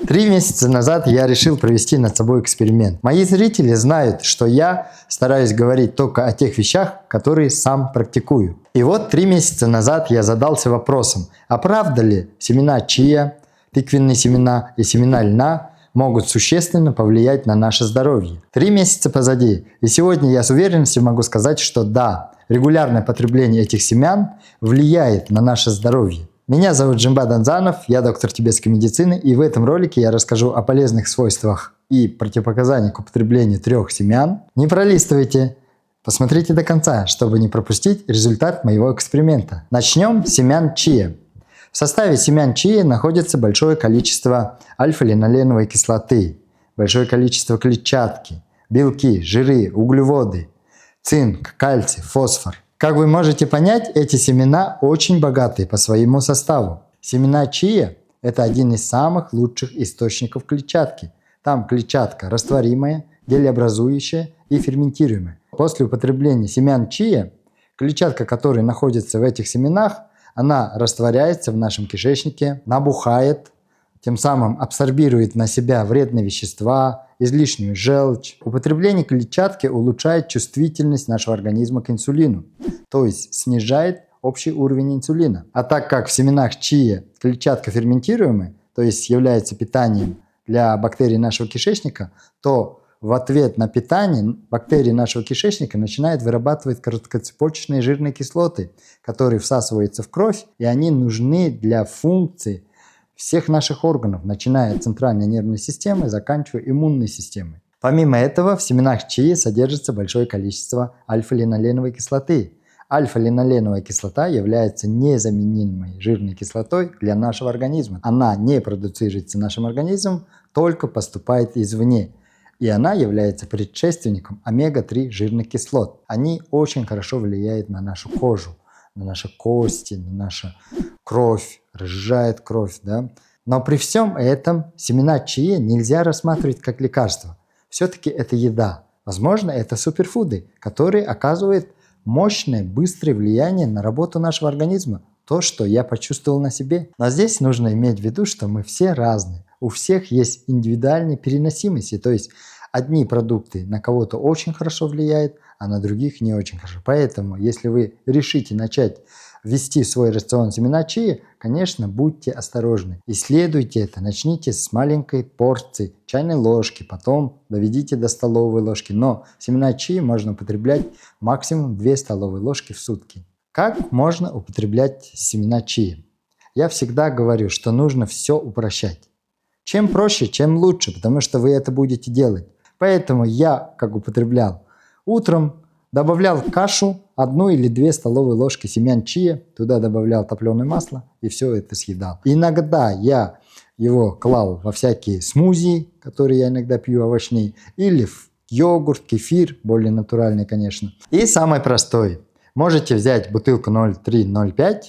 3 месяца назад я решил провести над собой эксперимент. Мои зрители знают, что я стараюсь говорить только о тех вещах, которые сам практикую. И вот 3 месяца назад я задался вопросом, а правда ли семена чиа, тыквенные семена и семена льна могут существенно повлиять на наше здоровье? 3 месяца позади, и сегодня я с уверенностью могу сказать, что да, регулярное потребление этих семян влияет на наше здоровье. Меня зовут Джимба Данзанов, я доктор тибетской медицины, и в этом ролике я расскажу о полезных свойствах и противопоказаниях к употреблению 3 семян. Не пролистывайте, посмотрите до конца, чтобы не пропустить результат моего эксперимента. Начнем с семян чиа. В составе семян чиа находится большое количество альфа-линоленовой кислоты, большое количество клетчатки, белки, жиры, углеводы, цинк, кальций, фосфор. Как вы можете понять, эти семена очень богатые по своему составу. Семена чиа – это один из самых лучших источников клетчатки. Там клетчатка растворимая, гелеобразующая и ферментируемая. После употребления семян чиа, клетчатка, которая находится в этих семенах, она растворяется в нашем кишечнике, набухает, тем самым абсорбирует на себя вредные вещества, излишнюю желчь. Употребление клетчатки улучшает чувствительность нашего организма к инсулину, то есть снижает общий уровень инсулина. А так как в семенах чиа клетчатка ферментируемая, то есть является питанием для бактерий нашего кишечника, то в ответ на питание бактерии нашего кишечника начинают вырабатывать короткоцепочечные жирные кислоты, которые всасываются в кровь, и они нужны для функций всех наших органов, начиная от центральной нервной системы, заканчивая иммунной системой. Помимо этого, в семенах чиа содержится большое количество альфа-линоленовой кислоты. Альфа-линоленовая кислота является незаменимой жирной кислотой для нашего организма. Она не продуцируется нашим организмом, только поступает извне. И она является предшественником омега-3 жирных кислот. Они очень хорошо влияют на нашу кожу, на наши кости, на нашу кровь, разжижает кровь, да. Но при всем этом семена чиа нельзя рассматривать как лекарство. Все-таки это еда. Возможно, это суперфуды, которые оказывают мощное, быстрое влияние на работу нашего организма. То, что я почувствовал на себе. Но здесь нужно иметь в виду, что мы все разные. У всех есть индивидуальные переносимости. То есть одни продукты на кого-то очень хорошо влияют, а на других не очень хорошо. Поэтому, если вы решите начать ввести в свой рацион семена чиа, конечно, будьте осторожны. Исследуйте это. Начните с маленькой порции, чайной ложки, потом доведите до столовой ложки. Но семена чиа можно употреблять максимум 2 столовые ложки в сутки. Как можно употреблять семена чиа? Я всегда говорю, что нужно все упрощать. Чем проще, чем лучше, потому что вы это будете делать. Поэтому я, как употреблял, утром добавлял в кашу 1 или 2 столовые ложки семян чиа, туда добавлял топленое масло и все это съедал. Иногда я его клал во всякие смузи, которые я иногда пью, овощные, или в йогурт, кефир, более натуральный, конечно. И самый простой. Можете взять бутылку 0,3-0,5,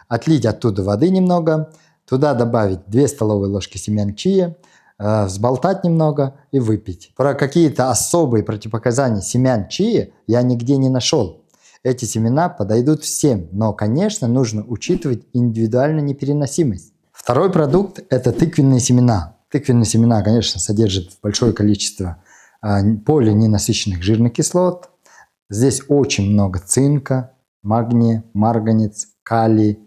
отлить оттуда воды немного, туда добавить 2 столовые ложки семян чиа, взболтать немного и выпить. Про какие-то особые противопоказания семян чиа я нигде не нашел. Эти семена подойдут всем, но, конечно, нужно учитывать индивидуальную непереносимость. Второй продукт – это тыквенные семена. Тыквенные семена, конечно, содержат большое количество полиненасыщенных жирных кислот. Здесь очень много цинка, магния, марганец, калий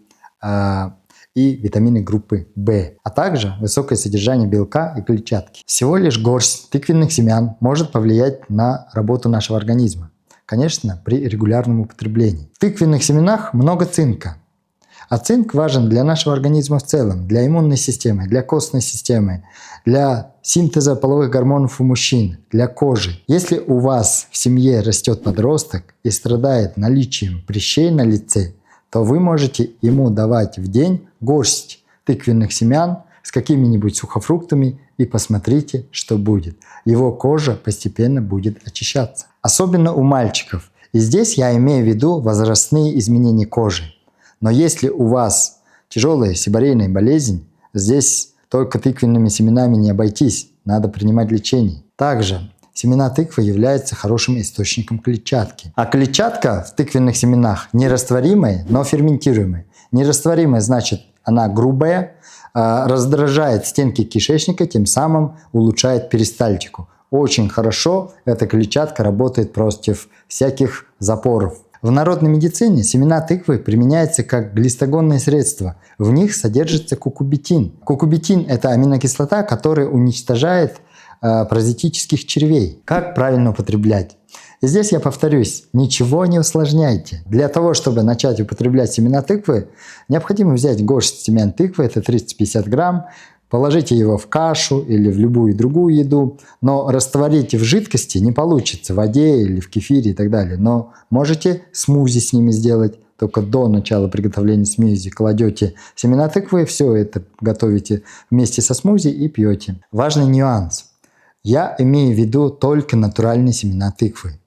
и витамины группы В, а также высокое содержание белка и клетчатки. Всего лишь горсть тыквенных семян может повлиять на работу нашего организма. Конечно, при регулярном употреблении. В тыквенных семенах много цинка. А цинк важен для нашего организма в целом, для иммунной системы, для костной системы, для синтеза половых гормонов у мужчин, для кожи. Если у вас в семье растет подросток и страдает наличием прыщей на лице, то вы можете ему давать в день горсть тыквенных семян с какими-нибудь сухофруктами и посмотрите, что будет. Его кожа постепенно будет очищаться. Особенно у мальчиков. И здесь я имею в виду возрастные изменения кожи. Но если у вас тяжелая сибарейная болезнь, здесь только тыквенными семенами не обойтись, надо принимать лечение. Также семена тыквы являются хорошим источником клетчатки. А клетчатка в тыквенных семенах нерастворимая, но ферментируемая. Нерастворимая значит Она грубая, раздражает стенки кишечника, тем самым улучшает перистальтику. Очень хорошо эта клетчатка работает против всяких запоров. В народной медицине семена тыквы применяются как глистогонное средство. В них содержится кукубитин. Кукубитин – это аминокислота, которая уничтожает паразитических червей. Как правильно употреблять? И здесь я повторюсь, ничего не усложняйте. Для того, чтобы начать употреблять семена тыквы, необходимо взять горсть семян тыквы, это 350 грамм, положите его в кашу или в любую другую еду, но растворите в жидкости не получится, в воде или в кефире и так далее. Но можете смузи с ними сделать, только до начала приготовления смузи кладете семена тыквы, все это готовите вместе со смузи и пьете. Важный нюанс. Я имею в виду только натуральные семена тыквы.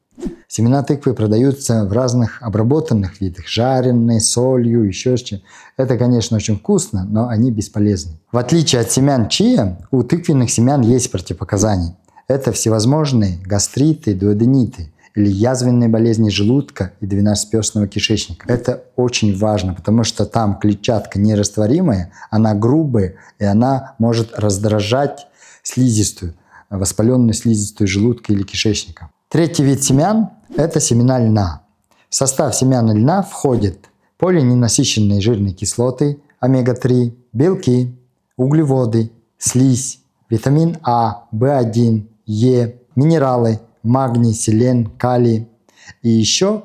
Семена тыквы продаются в разных обработанных видах, жареные, солью, еще что-то. Это, конечно, очень вкусно, но они бесполезны. В отличие от семян чиа, у тыквенных семян есть противопоказания. Это всевозможные гастриты, дуодениты или язвенные болезни желудка и двенадцатиперстного кишечника. Это очень важно, потому что там клетчатка нерастворимая, она грубая, и она может раздражать слизистую, воспаленную слизистую желудка или кишечника. Третий вид семян – это семена льна. В состав семян льна входят полиненасыщенные жирные кислоты, омега-3, белки, углеводы, слизь, витамин А, В1, Е, минералы, магний, селен, калий. И еще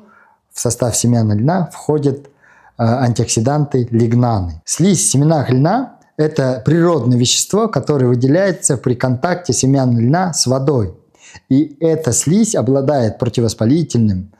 в состав семян льна входят антиоксиданты, лигнаны. Слизь в семенах льна – это природное вещество, которое выделяется при контакте семян льна с водой. И эта слизь обладает противовоспалительным,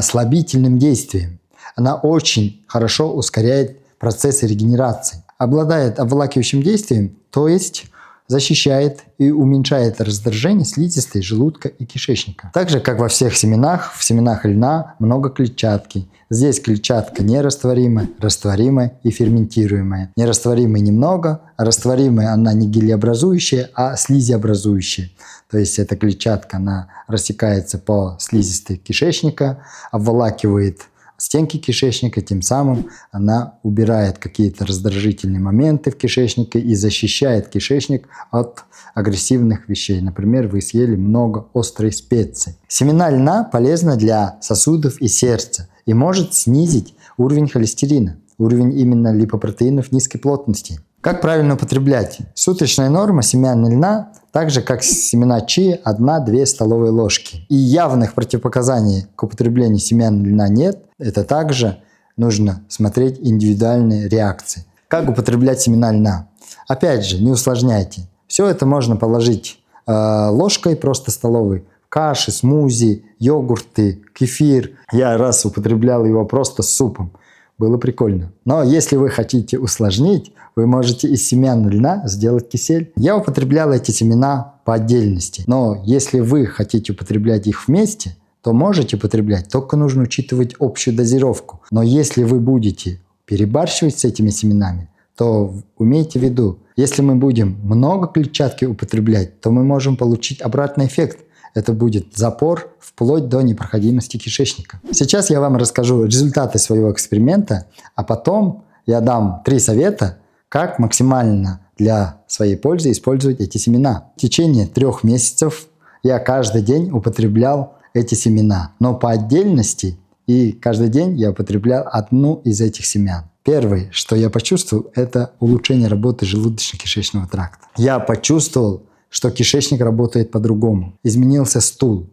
слабительным действием. Она очень хорошо ускоряет процессы регенерации. Обладает обволакивающим действием, то есть защищает и уменьшает раздражение слизистой желудка и кишечника. Так же, как во всех семенах, в семенах льна много клетчатки. Здесь клетчатка нерастворимая, растворимая и ферментируемая. Нерастворимой немного, а растворимая она не гелеобразующая, а слизеобразующая. То есть эта клетчатка, она рассекается по слизистой кишечника, обволакивает стенки кишечника, тем самым она убирает какие-то раздражительные моменты в кишечнике и защищает кишечник от агрессивных вещей. Например, вы съели много острой специи. Семена льна полезны для сосудов и сердца и может снизить уровень холестерина, уровень именно липопротеинов низкой плотности. Как правильно употреблять? Суточная норма семян льна, так же как семена чиа, 1-2 столовые ложки. И явных противопоказаний к употреблению семян льна нет. Это также нужно смотреть индивидуальные реакции. Как употреблять семена льна? Опять же, не усложняйте. Все это можно положить ложкой просто столовой. Каши, смузи, йогурты, кефир. Я раз употреблял его просто с супом. Было прикольно. Но если вы хотите усложнить, вы можете из семян льна сделать кисель. Я употреблял эти семена по отдельности. Но если вы хотите употреблять их вместе, то можете употреблять, только нужно учитывать общую дозировку. Но если вы будете перебарщивать с этими семенами, то имейте в виду, если мы будем много клетчатки употреблять, то мы можем получить обратный эффект. Это будет запор вплоть до непроходимости кишечника. Сейчас я вам расскажу результаты своего эксперимента, а потом я дам 3 совета, как максимально для своей пользы использовать эти семена. В течение 3 месяцев я каждый день употреблял эти семена, но по отдельности, и каждый день я употреблял одну из этих семян. Первое, что я почувствовал, это улучшение работы желудочно-кишечного тракта. Я почувствовал, что кишечник работает по-другому. Изменился стул,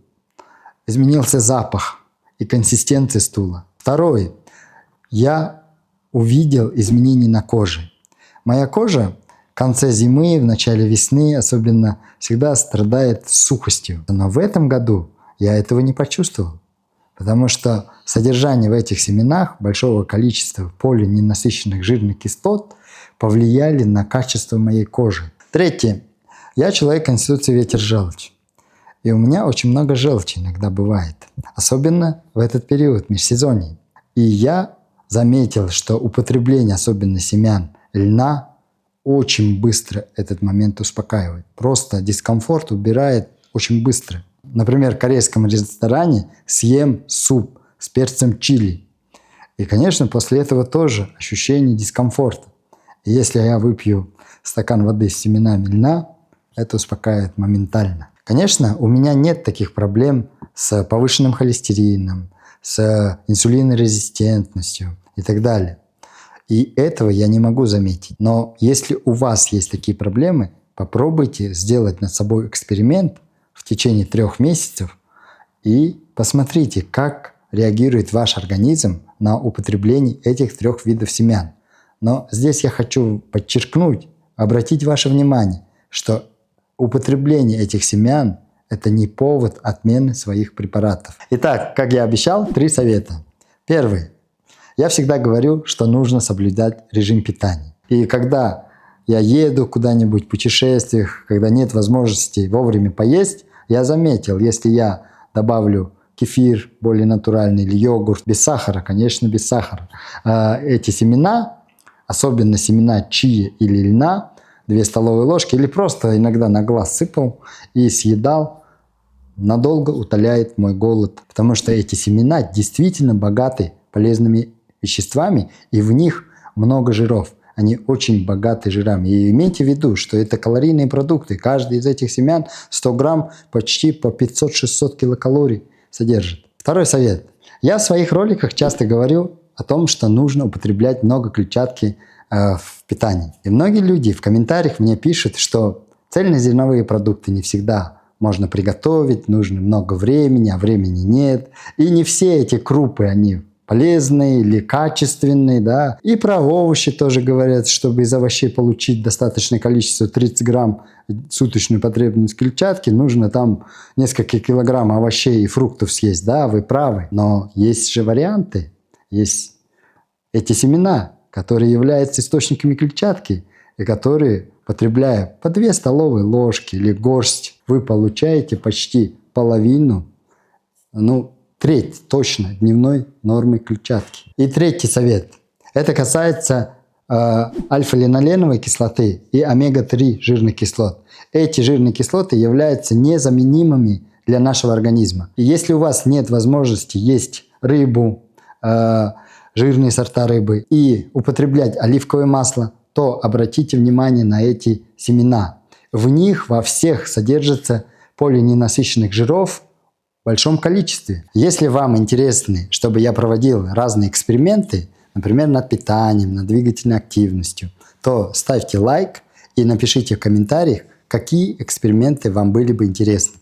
изменился запах и консистенция стула. Второе, я увидел изменения на коже. Моя кожа в конце зимы, в начале весны особенно всегда страдает сухостью. Но в этом году я этого не почувствовал, потому что содержание в этих семенах большого количества полиненасыщенных жирных кислот повлияли на качество моей кожи. Третье. Я человек конституции ветер-желчь. И у меня очень много желчи иногда бывает. Особенно в этот период межсезонья. И я заметил, что употребление, особенно семян льна, очень быстро этот момент успокаивает. Просто дискомфорт убирает очень быстро. Например, в корейском ресторане съем суп с перцем чили. И, конечно, после этого тоже ощущение дискомфорта. И если я выпью стакан воды с семенами льна, это успокаивает моментально. Конечно, у меня нет таких проблем с повышенным холестерином, с инсулинорезистентностью и так далее. И этого я не могу заметить. Но если у вас есть такие проблемы, попробуйте сделать над собой эксперимент в течение 3 месяцев и посмотрите, как реагирует ваш организм на употребление этих 3 видов семян. Но здесь я хочу подчеркнуть, обратить ваше внимание, что употребление этих семян – это не повод отмены своих препаратов. Итак, как я обещал, 3 совета. Первый. Я всегда говорю, что нужно соблюдать режим питания. И когда я еду куда-нибудь в путешествиях, когда нет возможности вовремя поесть, я заметил, если я добавлю кефир более натуральный или йогурт без сахара, конечно, без сахара, эти семена, особенно семена чиа или льна, 2 столовые ложки, или просто иногда на глаз сыпал и съедал, надолго утоляет мой голод. Потому что эти семена действительно богаты полезными веществами, и в них много жиров. Они очень богаты жирами. И имейте в виду, что это калорийные продукты. Каждый из этих семян 100 грамм почти по 500-600 килокалорий содержит. Второй совет. Я в своих роликах часто говорю о том, что нужно употреблять много клетчатки в питании. И многие люди в комментариях мне пишут, что цельнозерновые продукты не всегда можно приготовить, нужно много времени, а времени нет. И не все эти крупы, они полезные или качественные, да. И про овощи тоже говорят, чтобы из овощей получить достаточное количество 30 грамм суточную потребность клетчатки, нужно там несколько килограмм овощей и фруктов съесть. Да, вы правы. Но есть же варианты. Есть эти семена, которые являются источниками клетчатки, и которые, потребляя по 2 столовые ложки или горсть, вы получаете почти половину, треть точно дневной нормы клетчатки. И 3-й совет. Это касается альфа-линоленовой кислоты и омега-3 жирных кислот. Эти жирные кислоты являются незаменимыми для нашего организма. И если у вас нет возможности есть рыбу, жирные сорта рыбы и употреблять оливковое масло, то обратите внимание на эти семена. В них во всех содержится полиненасыщенных жиров в большом количестве. Если вам интересно, чтобы я проводил разные эксперименты, например, над питанием, над двигательной активностью, то ставьте лайк и напишите в комментариях, какие эксперименты вам были бы интересны.